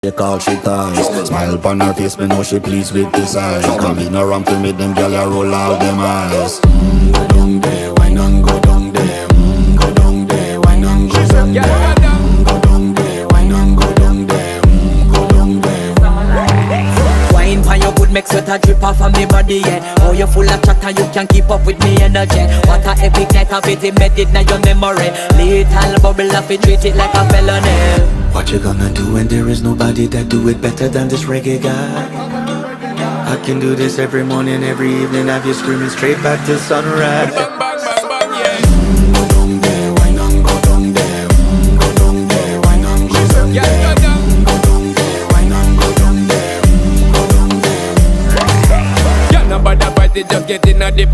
They call she ties. Smile upon her face, me know she pleased with this eyes. Come in around to meet them girl, you roll out them eyes. Go down there, why not go down there? Go down there, why not go down there? Go down there, why not go down there? Go down there. Wine pan your good, make sweat a drip off of me body, yeah. Oh, you full of chatter, you can't keep up with me energy. What a epic night of it, embedded in your memory. Little bubble of it, treat it like a felony. What you gonna do when there is nobody that do it better than this reggae guy? I can do this every morning, every evening, have you screaming straight back to sunrise. Bang, bang, bang, bang, yeah. Go down there, why not go down there? Go down there, why not go down there? Yeah, go down. Go down there, why not go down there? Go down there. Yeah, nobody fight it, just get in a the